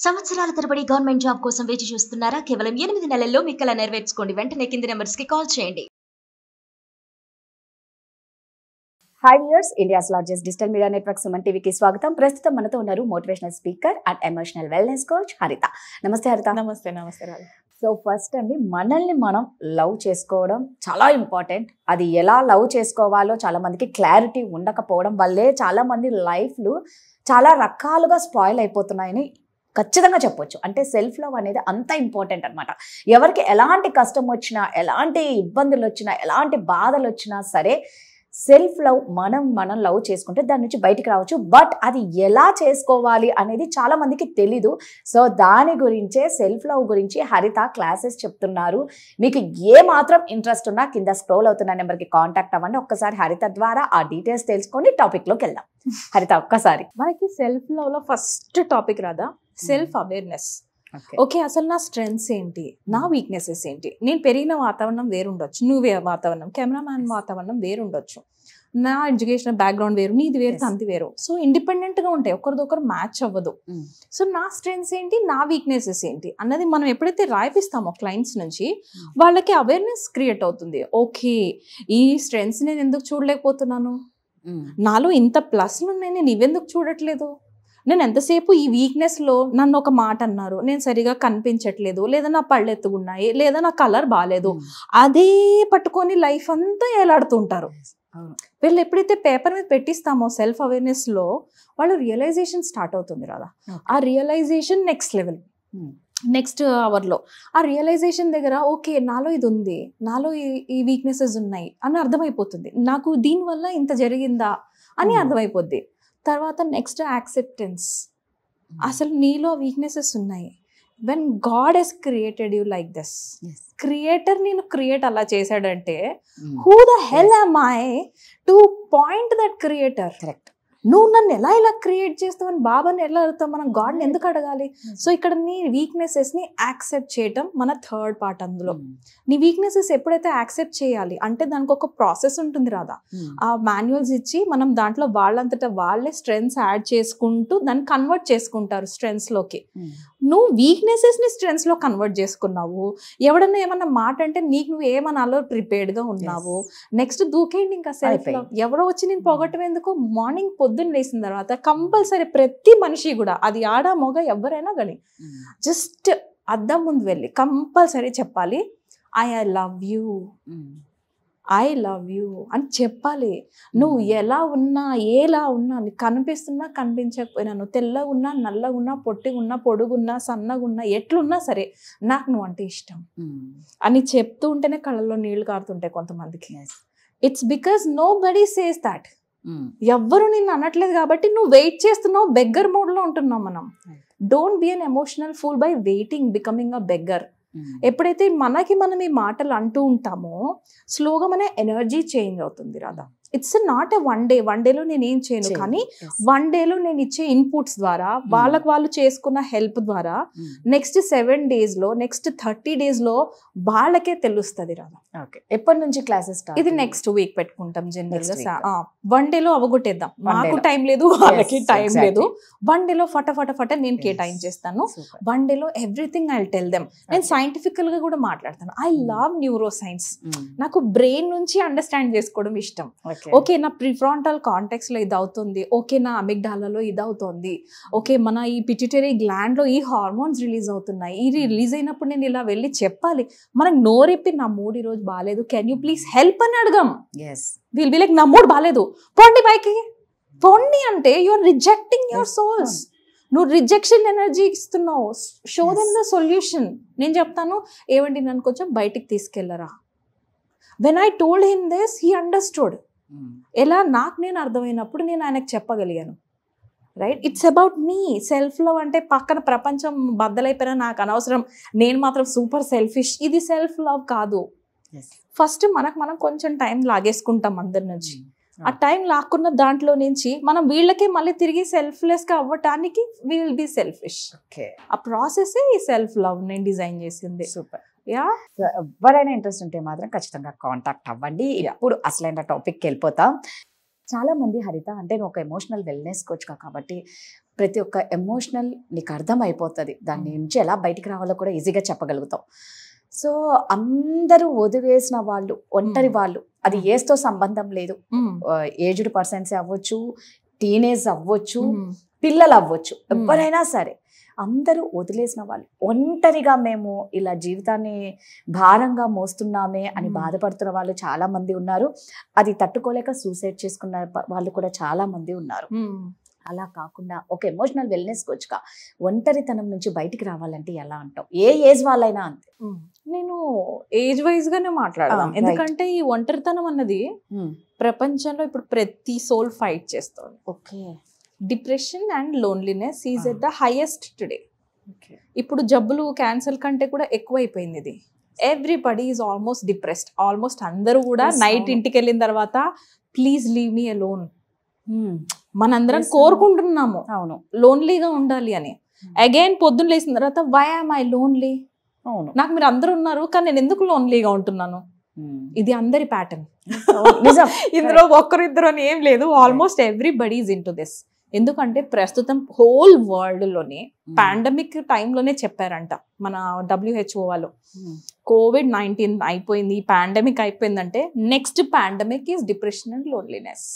సంవత్సరాల తరబడి government job కోసం వేచి చూస్తున్నారా? కేవలం 8 నెలల్లో మీ కల నెరవేర్చుకోండి. వెంటనే కింది నెంబర్స్ కి కాల్ చేయండి. Hi viewers, India's largest digital media network Suman టీవీకి స్వాగతం. ప్రస్తుతం మనతో ఉన్నారు motivational speaker and emotional wellness coach హరిత. నమస్తే హరిత. నమస్తే. నమస్తే రాజు. సో ఫస్ట్ అండి, మనల్ని మనం లవ్ చేసుకోవడం చాలా ఇంపార్టెంట్. అది ఎలా లవ్ చేసుకోవాలో చాలా మందికి క్లారిటీ ఉండకపోవడం వల్లే చాలా మంది లైఫ్లు చాలా రకాలుగా స్పాయిల్ అయిపోతున్నాయని ఖచ్చితంగా చెప్పొచ్చు. అంటే సెల్ఫ్ లవ్ అనేది అంత ఇంపార్టెంట్ అనమాట. ఎవరికి ఎలాంటి కష్టం వచ్చినా, ఎలాంటి ఇబ్బందులు వచ్చినా, ఎలాంటి బాధలు వచ్చినా సరే సెల్ఫ్ లవ్ మనం లవ్ చేసుకుంటే దాని నుంచి బయటికి రావచ్చు. బట్ అది ఎలా చేసుకోవాలి అనేది చాలా మందికి తెలీదు. సో దాని గురించే సెల్ఫ్ లవ్ గురించి హరిత క్లాసెస్ చెప్తున్నారు. మీకు ఏ మాత్రం ఇంట్రెస్ట్ ఉన్నా కింద స్క్రోల్ అవుతున్న నెంబర్కి కాంటాక్ట్ అవ్వండి. ఒక్కసారి హరిత ద్వారా ఆ డీటెయిల్స్ తెలుసుకొని టాపిక్లోకి వెళ్దాం. హరిత, ఒక్కసారి మనకి సెల్ఫ్ లవ్ లో ఫస్ట్ టాపిక్ రాదా, సెల్ఫ్ అవేర్నెస్. ఓకే, అసలు నా స్ట్రెంగ్స్ ఏంటి, నా వీక్నెసెస్ ఏంటి. నేను పెరిగిన వాతావరణం వేరుండొచ్చు, నువ్వే వాతావరణం, కెమెరామ్యాన్ వాతావరణం వేరుండొచ్చు, నా ఎడ్యుకేషన్ బ్యాక్గ్రౌండ్ వేరు, నీది వేరు, తంది వేరు. సో ఇండిపెండెంట్ గా ఉంటాయి, ఒకరిదొకరు మ్యాచ్ అవ్వదు. సో నా స్ట్రెంగ్స్ ఏంటి, నా వీక్నెసెస్ ఏంటి అన్నది మనం ఎప్పుడైతే రాయిపిస్తామో క్లయింట్స్ నుంచి, వాళ్ళకి అవేర్నెస్ క్రియేట్ అవుతుంది. ఓకే, ఈ స్ట్రెంగ్స్ నేను ఎందుకు చూడలేకపోతున్నాను, నాలో ఇంత ప్లస్లు ఉన్నాయి, నేను ఇవెందుకు చూడట్లేదు, నేను ఎంతసేపు ఈ వీక్నెస్లో నన్ను ఒక మాట అన్నారు, నేను సరిగా కనిపించట్లేదు, లేదా నా పళ్ళు ఎత్తుకున్నాయి, లేదా నా కలర్ బాగాలేదు, అదే పట్టుకొని లైఫ్ అంతా ఏలాడుతుంటారు. వీళ్ళు ఎప్పుడైతే పేపర్ మీద పెట్టిస్తామో సెల్ఫ్ అవేర్నెస్లో, వాళ్ళు రియలైజేషన్ స్టార్ట్ అవుతుంది రాదా. ఆ రియలైజేషన్ నెక్స్ట్ లెవెల్, నెక్స్ట్ అవర్లో ఆ రియలైజేషన్ దగ్గర ఓకే, నాలో ఇది ఉంది, నాలో ఈ వీక్నెసెస్ ఉన్నాయి అని అర్థమైపోతుంది. నాకు దీనివల్ల ఇంత జరిగిందా అని అర్థమైపోద్ది. తర్వాత నెక్స్ట్ యాక్సెప్టెన్స్. అసలు నీలో వీక్నెసెస్ ఉన్నాయి. When God he's created you like this, creator నేను క్రియేట్ అలా చేశాడంటే who the hell am I to point that creator. Correct. నువ్వు నన్ను ఎలా ఇలా క్రియేట్ చేస్తావు అని బాబాని ఎలా అడుగుతావు, మనం గాడ్ని ఎందుకు అడగాలి? సో ఇక్కడ నీ వీక్నెసెస్ని యాక్సెప్ట్ చేయటం మన థర్డ్ పార్ట్. అందులో నీ వీక్నెసెస్ ఎప్పుడైతే యాక్సెప్ట్ చేయాలి అంటే దానికి ఒక ప్రాసెస్ ఉంటుంది రాదా. ఆ మాన్యువల్స్ ఇచ్చి మనం దాంట్లో వాళ్ళంతటా వాళ్ళే స్ట్రెంగ్స్ యాడ్ చేసుకుంటూ దాన్ని కన్వర్ట్ చేసుకుంటారు స్ట్రెంగ్స్లోకి. నువ్వు వీక్నెసెస్ని స్ట్రెంగ్స్లో కన్వర్ట్ చేసుకున్నావు. ఎవడన్నా ఏమన్నా మాట అంటే నీకు నువ్వు ఏమనాలో ప్రిపేర్డ్గా ఉన్నావు. నెక్స్ట్ దూకేయండి ఇంకా సెల్ఫ్ లవ్. ఎవరో వచ్చి నేను పొగట్టం ఎందుకు, మార్నింగ్ పొద్దున్న లేసిన తర్వాత కంపల్సరీ ప్రతి మనిషి కూడా, అది ఆడ మొగ ఎవరైనా కానీ, జస్ట్ అద్దం ముందు వెళ్ళి కంపల్సరీ చెప్పాలి I love you, I love you అని చెప్పాలి. నువ్వు ఎలా ఉన్నా, ఎలా ఉన్నా, నీకు కనిపిస్తున్నా కనిపించకపోయినా, నువ్వు తెల్లగా ఉన్నా, నల్లగా ఉన్నా, పొట్టిగా ఉన్నా, పొడుగున్నా, సన్నగా ఉన్నా, ఎట్లున్నా సరే నాకు నువ్వు అంటే ఇష్టం అని చెప్తూ ఉంటేనే కళ్ళల్లో నీళ్లు కారుతుంటాయి కొంతమందికి. It's because nobody says that. ఎవ్వరు నిన్ను అనట్లేదు కాబట్టి నువ్వు వెయిట్ చేస్తున్నావు, బెగ్గర్ మోడ్లో ఉంటున్నావు మనం. Don't be an emotional pool by waiting, becoming a beggar. ఎప్పుడైతే మనకి మనం ఈ మాటలు అంటూ ఉంటామో స్లోగా మన ఎనర్జీ చేంజ్ అవుతుంది రాదా. ఇట్స్ నాట్ ఎ వన్ డేలో నేను ఏం చేయను, కానీ 1 డేలో నేను ఇచ్చే ఇన్పుట్స్ ద్వారా, వాళ్ళకు వాళ్ళు చేసుకున్న హెల్ప్ ద్వారా నెక్స్ట్ 7 డేస్లో, నెక్స్ట్ 30 డేస్లో వాళ్ళకే తెలుస్తుంది రాదా. ఎప్పటి నుంచి క్లాసెస్? ఇది నెక్స్ట్ వీక్ పెట్టుకుంటాం జనరల్ గా. 1 డేలో అవగొట్టేద్దాం, మాకు టైం లేదు, వాళ్ళకి టైం లేదు. 1 డేలో ఫట నేను కేటాయించేస్తాను. 1 డేలో ఎవ్రీథింగ్ ఐ టెల్ దెమ్. నేను సైంటిఫికల్ గా కూడా మాట్లాడతాను. I love neuro science. నాకు బ్రెయిన్ నుంచి అండర్స్టాండ్ చేసుకోవడం ఇష్టం. ఓకే, నా ప్రిఫ్రాంటల్ కాంటెక్స్ లో ఇది అవుతుంది, ఓకే నా అమిగ్డాలలో ఇది అవుతుంది, ఓకే మన ఈ పిట్యూటరీ గ్లాండ్ లో ఈ హార్మోన్స్ రిలీజ్ అవుతున్నాయి, ఇది రిలీజ్ అయినప్పుడు నేను ఇలా వెళ్ళి చెప్పాలి. మనకు నోరెప్పి నా మూడు ఈ రోజు బాగాలేదు, కెన్ యూ ప్లీజ్ హెల్ప్ అని అడగం. విల్ బి లైక్ నా మూడు బాగాలేదు, పోండి పైకి పోండి అంటే you are rejecting your souls. నువ్వు రిజెక్షన్ ఎనర్జీ ఇస్తున్నావు. Show them the solution. నేను చెప్తాను, ఏమండి నన్ను కొంచెం బయటికి తీసుకెళ్లరా. When I told him this he understood. ఎలా నాకు నేను అర్థమైనప్పుడు నేను ఆయనకు చెప్పగలిగాను. Right, it's about me. Self love అంటే పక్కన ప్రపంచం బద్దలైపోయినా నాకు అనవసరం, నేను మాత్రం సూపర్ సెల్ఫిష్, ఇది సెల్ఫ్ లవ్ కాదు. ఫస్ట్ మనం కొంచెం టైం లాగేసుకుంటాం అందరి నుంచి. ఆ టైం లాక్కున్న దాంట్లో నుంచి మనం వీళ్ళకే మళ్ళీ తిరిగి సెల్ఫ్లెస్గా అవ్వటానికి వి విల్ బి సెల్ఫిష్. ఆ ప్రాసెస్ ఈ సెల్ఫ్ లవ్ నేను డిజైన్ చేసింది. సూపర్. ఎవరైనా ఇంట్రెస్ట్ ఉంటే మాత్రం ఖచ్చితంగా కాంటాక్ట్ అవ్వండి. ఇప్పుడు అసలైన టాపిక్కి వెళ్ళిపోతాం. చాలా మంది హరిత అంటే నువ్వు ఒక ఎమోషనల్ వెల్నెస్ కోచ్ కాబట్టి ప్రతి ఒక్క ఎమోషనల్ నీకు అర్థం అయిపోతుంది, దాని నుంచి ఎలా బయటికి రావాలో కూడా ఈజీగా చెప్పగలుగుతావు. సో అందరూ వదిలేసిన వాళ్ళు, ఒంటరి వాళ్ళు, అది ఏజ్తో సంబంధం లేదు, ఏజ్డ్ పర్సన్స్ అవ్వచ్చు, టీనేజ్ అవ్వచ్చు, పిల్లలు అవ్వచ్చు, ఎవరైనా సరే అందరూ వదిలేసిన వాళ్ళు, ఒంటరిగా మేము ఇలా జీవితాన్ని భారంగా మోస్తున్నామే అని బాధపడుతున్న వాళ్ళు చాలా మంది ఉన్నారు. అది తట్టుకోలేక సూసైడ్ చేసుకున్న వాళ్ళు కూడా చాలా మంది ఉన్నారు. అలా కాకుండా ఒక ఎమోషనల్ వెల్నెస్ కోచ్గా ఒంటరితనం నుంచి బయటికి రావాలంటే ఎలా అంటావు? ఏ ఏజ్ వాళ్ళైనా అంతే. నేను ఏజ్ వైజ్ గానే మాట్లాడదాం, ఎందుకంటే ఈ ఒంటరితనం అన్నది ప్రపంచంలో ఇప్పుడు ప్రతి సోల్ ఫైట్ చేస్తుంది. Okay, depression and loneliness is at the highest today. ఇప్పుడు జబ్బులు క్యాన్సర్ కంటే కూడా ఎక్కువైపోయింది ఇది. Everybody is almost depressed. Almost అందరూ కూడా నైట్ ఇంటికి వెళ్ళిన తర్వాత ప్లీజ్ లీవ్ మీ అలోన్ మనందరం కోరుకుంటున్నాము, అవును, లోన్లీగా ఉండాలి అని. అగైన్ పొద్దున్న లేచిన తర్వాత వై యామ్ ఐ లోన్లీ, అవును, నాకు మీరు అందరూ ఉన్నారు కానీ నేను ఎందుకు లోన్లీగా ఉంటున్నాను. ఇది అందరి ప్యాటర్న్, ఇందులో ఒక్కరిద్దరు అని ఏం లేదు, almost everybody is into this. ఎందుకంటే ప్రస్తుతం హోల్ వరల్డ్ లోనే పాండమిక్ టైంలోనే చెప్పారంట మన WHO వాళ్ళు, COVID-19 అయిపోయింది, పాండమిక్ అయిపోయిందంటే next pandemic is depression and loneliness.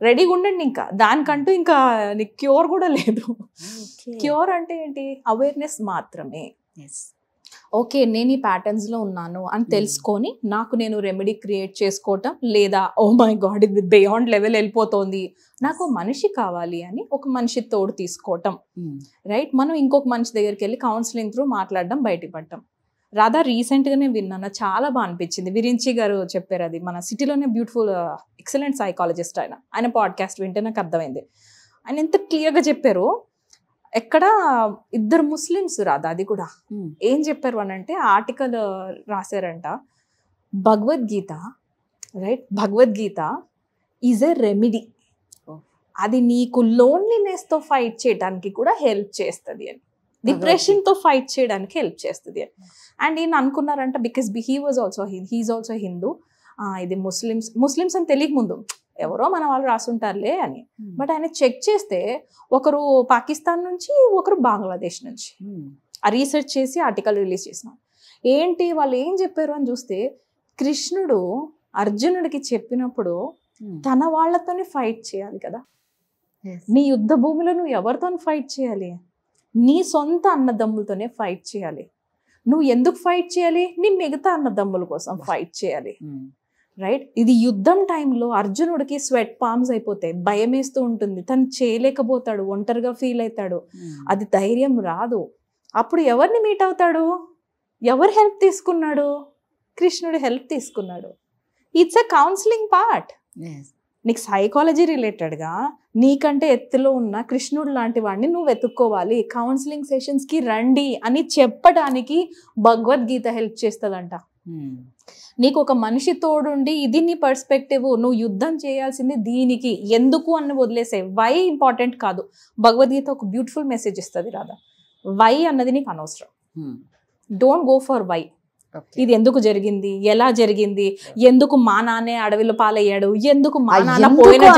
రెడీగా ఉండండి, ఇంకా దానికంటూ ఇంకా నీకు క్యూర్ కూడా లేదు. క్యూర్ అంటే ఏంటి? అవేర్నెస్ మాత్రమే. ఓకే, నేను ఈ ప్యాటర్న్స్లో ఉన్నాను అని తెలుసుకొని నాకు నేను రెమెడీ క్రియేట్ చేసుకోవటం, లేదా ఓ మై గాడ్ ఇది బియాండ్ లెవెల్ వెళ్ళిపోతుంది, నాకు మనిషి కావాలి అని ఒక మనిషి తోడు తీసుకోవటం, రైట్. మనం ఇంకొక మనిషి దగ్గరికి వెళ్ళి కౌన్సిలింగ్ త్రూ మాట్లాడడం, బయటపడటం. రాధా రీసెంట్గానే విన్నాను, చాలా బాగా అనిపించింది. విరించి గారు చెప్పారు, అది మన సిటీలోనే బ్యూటిఫుల్ ఎక్సలెంట్ సైకాలజిస్ట్ ఆయన పాడ్కాస్ట్ వింటే నాకు అర్థమైంది. ఆయన ఎంత క్లియర్గా చెప్పారు. ఎక్కడ ఇద్దరు ముస్లిమ్స్, రాదా అది కూడా, ఏం చెప్పారు అని అంటే ఆర్టికల్ రాశారంట, Bhagavad Gita, right, Bhagavad Gita is a remedy, అది నీకు లోన్లీనెస్తో ఫైట్ చేయడానికి కూడా హెల్ప్ చేస్తుంది అని, డిప్రెషన్తో ఫైట్ చేయడానికి హెల్ప్ చేస్తుంది అని. అండ్ ఈయన అనుకున్నారంట, బికాస్ హీఈస్ ఆల్సో హిందూ, ఇది ముస్లిమ్స్ అని తెలియక ముందు ఎవరో మన వాళ్ళు రాసుంటారులే అని. బట్ ఆయన చెక్ చేస్తే ఒకరు పాకిస్తాన్ నుంచి, ఒకరు బంగ్లాదేశ్ నుంచి ఆ రీసెర్చ్ చేసి ఆర్టికల్ రిలీజ్ చేసినాం. ఏంటి వాళ్ళు ఏం చెప్పారు అని చూస్తే, కృష్ణుడు అర్జునుడికి చెప్పినప్పుడు తన వాళ్ళతోనే ఫైట్ చేయాలి కదా, నీ యుద్ధ భూమిలో నువ్వు ఎవరితో ఫైట్ చేయాలి? నీ సొంత అన్నదమ్ములతోనే ఫైట్ చేయాలి. నువ్వు ఎందుకు ఫైట్ చేయాలి? నీ మిగతా అన్నదమ్ముల కోసం ఫైట్ చేయాలి, రైట్. ఇది యుద్ధం టైంలో అర్జునుడికి స్వెట్ పామ్స్ అయిపోతాయి, భయం వేస్తూ ఉంటుంది, తను చేయలేకపోతాడు, ఒంటరిగా ఫీల్ అవుతాడు, అది ధైర్యం రాదు. అప్పుడు ఎవరిని మీట్ అవుతాడు? ఎవరు హెల్ప్ తీసుకున్నాడు? కృష్ణుడు హెల్ప్ తీసుకున్నాడు. It's a counselling part. నీకు సైకాలజీ రిలేటెడ్గా నీకంటే ఎత్తులో ఉన్న కృష్ణుడు లాంటి వాడిని నువ్వు వెతుక్కోవాలి, కౌన్సిలింగ్ సెషన్స్కి రండి అని చెప్పడానికి భగవద్గీత హెల్ప్ చేస్తుందంట. నీకు ఒక మనిషి తోడుండి ఇది నీ పర్స్పెక్టివ్, నువ్వు యుద్ధం చేయాల్సింది దీనికి, ఎందుకు అని వదిలేసే, వై ఇంపార్టెంట్ కాదు. భగవద్గీత ఒక బ్యూటిఫుల్ మెసేజ్ ఇస్తుంది రాదా, వై అన్నది నీకు అనవసరం. Don't go for why. ఇది ఎందుకు జరిగింది, ఎలా జరిగింది, ఎందుకు మా నాన్నే అడవిలో పాలయ్యాడు, ఎందుకు మా నాన్న పోయిన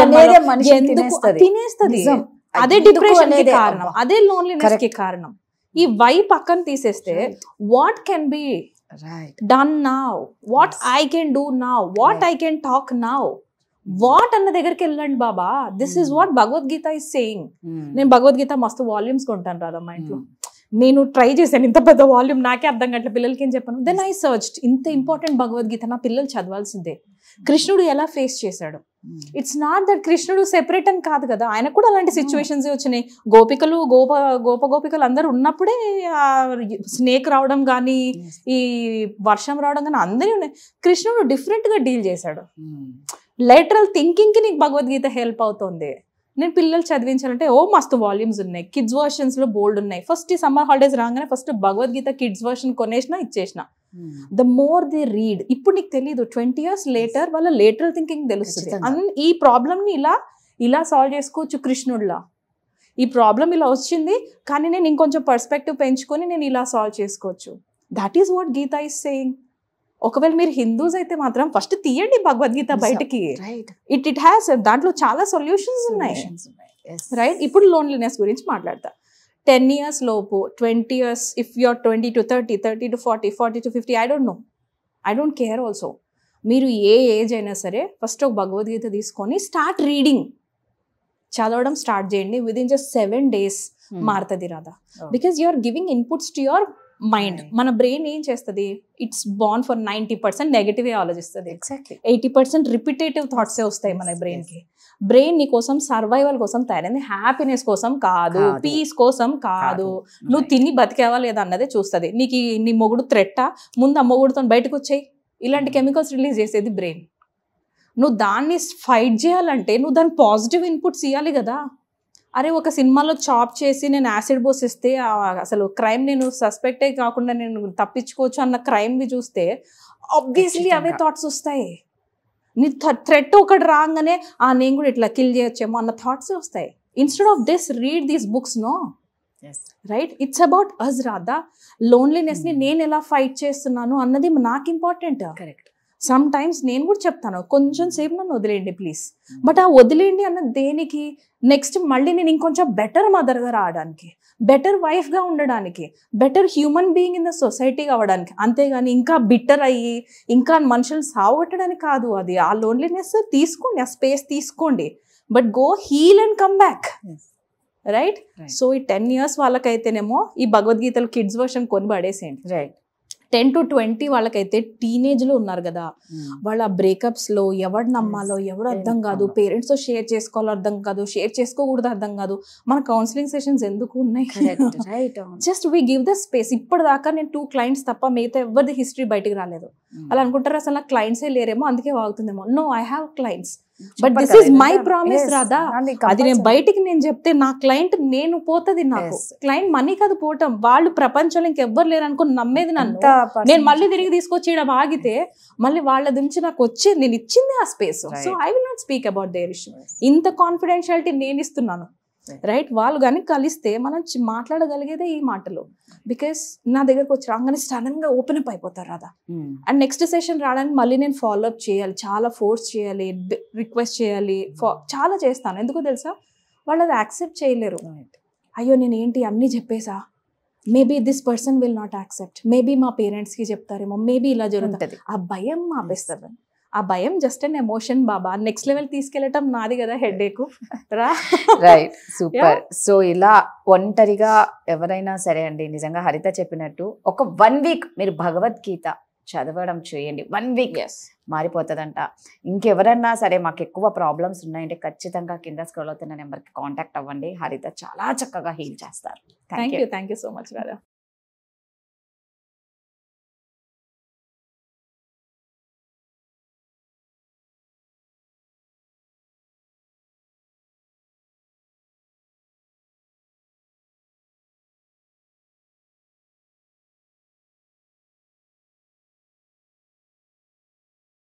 తినేస్తుంది, అదే డిప్రెషన్ కి కారణం, అదే లోన్లీనెస్ కి కారణం. ఈ వై పక్కన తీసేస్తే what can be done now, what I can do now, what I can talk now, what అన్న దగ్గరికి వెళ్ళండి బాబా. This is what Bhagavad Gita is saying. నేను భగవద్గీత మస్తు వాల్యూమ్స్ కొంటాను రాదా మా ఇంట్లో. నేను ట్రై చేశాను, ఇంత పెద్ద వాల్యూమ్ నాకే అర్థం కావట్లేదు, పిల్లలకి ఏం చెప్పాను. దెన్ ఐ సర్చ్డ్, ఇంత ఇంపార్టెంట్ భగవద్గీత నా పిల్లలు చదవాల్సిందే. కృష్ణుడు ఎలా ఫేస్ చేశాడు? ఇట్స్ నాట్ దట్ కృష్ణుడు సెపరేట్ అని కాదు కదా, ఆయన కూడా అలాంటి సిచ్యువేషన్స్ వచ్చినాయి. గోపికలు గోపికలు అందరూ ఉన్నప్పుడే స్నేక్ రావడం కానీ, ఈ వర్షం రావడం కానీ అందరి ఉన్నాయి. కృష్ణుడు డిఫరెంట్ గా డీల్ చేశాడు. లేటరల్ థింకింగ్ కి నీకు భగవద్గీత హెల్ప్ అవుతుంది. నేను పిల్లలు చదివించాలంటే మస్తు వాల్యూమ్స్ ఉన్నాయి, కిడ్స్ వర్షన్స్ లో బోల్డ్ ఉన్నాయి. ఫస్ట్ ఈ సమ్మర్ హాలిడేస్ రాగానే ఫస్ట్ భగవద్గీత కిడ్స్ వర్షన్ కొనేసిన ఇచ్చేసిన. ద మోర్ దే రీడ్, ఇప్పుడు నీకు తెలీదు, 20 years లేటర్ వాళ్ళ లేటరల్ థింకింగ్ తెలుస్తుంది. ఈ ప్రాబ్లమ్ ని ఇలా సాల్వ్ చేసుకోవచ్చు కృష్ణుడిలా. ఈ ప్రాబ్లం ఇలా వచ్చింది కానీ నేను ఇంకొంచెం పర్స్పెక్టివ్ పెంచుకొని నేను ఇలా సాల్వ్ చేసుకోవచ్చు. That is what Gita is saying. ఒకవేళ మీరు హిందూస్ అయితే మాత్రం ఫస్ట్ తీయండి భగవద్గీత బయటికి. రైట్ ఇట్ హ్యాస్ దాంట్లో చాలా సొల్యూషన్స్ ఉన్నాయి, రైట్? ఇప్పుడు లోన్లీనెస్ గురించి మాట్లాడతా. 10 years లోపు, 20 years, if you're 20 to 30, 30 to 40, 40 to 50, I don't know, I don't care also. మీరు ఏ ఏజ్ అయినా సరే ఫస్ట్ ఒక భగవద్గీత తీసుకొని స్టార్ట్ రీడింగ్, చదవడం స్టార్ట్ చేయండి. విదిన్ జస్ట్ 7 days మారుతుంది Radha, because you are giving inputs to your mind. మన బ్రెయిన్ ఏం చేస్తుంది, ఇట్స్ బాన్ ఫర్ 90% నెగటివ్ ఆలోచిస్తుంది, 80% రిపిటేటివ్ థాట్సే వస్తాయి మన బ్రెయిన్కి. బ్రెయిన్ నీ కోసం సర్వైవల్ కోసం తయారైంది, హ్యాపీనెస్ కోసం కాదు, పీస్ కోసం కాదు. నువ్వు తిని బతికేవా లేదా అన్నదే చూస్తుంది. నీకు నీ మొగుడు థ్రెట్టా, ముందు ఆ మొగుడుతో బయటకు వచ్చాయి, ఇలాంటి కెమికల్స్ రిలీజ్ చేసేది బ్రెయిన్. నువ్వు దాన్ని ఫైట్ చేయాలంటే నువ్వు దాని పాజిటివ్ ఇన్పుట్స్ ఇవ్వాలి కదా. అరే ఒక సినిమాలో చాప్ చేసి నేను యాసిడ్ పోసిస్తే అసలు క్రైమ్ నేను సస్పెక్టే కాకుండా నేను తప్పించుకోవచ్చు అన్న క్రైమ్వి చూస్తే ఆబ్వియస్లీ అవే థాట్స్ వస్తాయి. నీ థ్రెట్ ఒకటి రాగానే నేను కూడా ఇట్లా కిల్ చేయొచ్చేమో అన్న థాట్స్ వస్తాయి. Instead of this read these books, no, right? It's about us Radha. లోన్లీనెస్ని నేను ఎలా ఫైట్ చేస్తున్నాను అన్నది నాకు ఇంపార్టెంట్. కరెక్ట్. సమ్ టైమ్స్ నేను కూడా చెప్తాను, కొంచెం సేపు నన్ను వదిలేయండి ప్లీజ్. బట్ ఆ వదిలేయండి అన్న దేనికి, నెక్స్ట్ మళ్ళీ నేను ఇంకొంచెం బెటర్ మదర్గా రావడానికి, బెటర్ వైఫ్గా ఉండడానికి, better human being in the society అవ్వడానికి. అంతేగాని ఇంకా బిట్టర్ అయ్యి ఇంకా మనుషులు సావగొట్టడానికి కాదు. అది ఆ లోన్లీనెస్ తీసుకోండి, ఆ స్పేస్ తీసుకోండి, but go heal and come back, right? So ఈ 10 years వాళ్ళకైతేనేమో ఈ భగవద్గీతలో కిడ్స్ వర్షన్ కొని పడేసేయండి. రైట్. 10 to 20 వాళ్ళకైతే టీనేజ్లో ఉన్నారు కదా, వాళ్ళ బ్రేకప్స్లో ఎవడు నమ్మాలో ఎవడు అర్థం కాదు, పేరెంట్స్తో షేర్ చేసుకోవాలో అర్థం కాదు, షేర్ చేసుకోకూడదు అర్థం కాదు. మన కౌన్సిలింగ్ సెషన్స్ ఎందుకు ఉన్నాయి? Just we give the space. ఇప్పటిదాకా నేను 2 clients తప్ప మిగతా ఎవరిది హిస్టరీ బయటకు రాలేదు. అలా అనుకుంటారు అసలు నాకు క్లయింట్సే లేరేమో అందుకే వాగుతుందేమో. No, I have clients, but this is my promise Radha. అది నేను బయటికి నేను చెప్తే నా క్లయింట్ నేను పోతుంది, నాకు క్లయింట్ మనీ కాదు పోవటం. వాళ్ళు ప్రపంచంలో ఇంకెవ్వరు లేరు అనుకుని నమ్మేది నన్ను, నేను మళ్ళీ తిరిగి తీసుకొచ్చేయడం ఆగితే మళ్ళీ వాళ్ళ నుంచి నాకు వచ్చేది, నేను ఇచ్చింది ఆ space. So I will not speak about their issue. ఇంత కాన్ఫిడెన్షియాలిటీ నేను ఇస్తున్నాను, రైట్? వాళ్ళు కానీ కలిస్తే మనం మాట్లాడగలిగేదే ఈ మాటలు. బికాస్ నా దగ్గరకు వచ్చి రాగానే సడన్ గా ఓపెన్ అప్ అయిపోతారు రాదా. అండ్ నెక్స్ట్ సెషన్ రావడానికి మళ్ళీ నేను ఫాలో అప్ చేయాలి, చాలా ఫోర్స్ చేయాలి, రిక్వెస్ట్ చేయాలి, చాలా చేస్తాను. ఎందుకో తెలుసా, వాళ్ళు అది యాక్సెప్ట్ చేయలేరు. అయ్యో నేను ఏంటి అన్నీ చెప్పేసా, maybe this person will not accept, maybe మా పేరెంట్స్కి చెప్తారేమో, మేబీ ఇలా జరుగుతుంది. ఆ భయం ఆపేస్తారు. ఆ భయం జస్ట్ అన్ ఎమోషన్ బాబా, నెక్స్ట్ లెవెల్ తీసుకెళ్ళటం నాది కదా హెడేక్ రా. Right, super. సో ఇలా ఒంటరిగా ఎవరైనా సరే అండి, నిజంగా హరిత చెప్పినట్టు ఒక 1 week మీరు భగవద్గీత చదవడం చేయండి. 1 week మారిపోతుందంట. ఇంకెవరన్నా సరే మాకు ఎక్కువ ప్రాబ్లమ్స్ ఉన్నాయంటే ఖచ్చితంగా కింద స్క్రోల్ అవుతున్న నెంబర్కి కాంటాక్ట్ అవ్వండి. హరిత చాలా చక్కగా హీల్ చేస్తారు. Thank you so much Radha.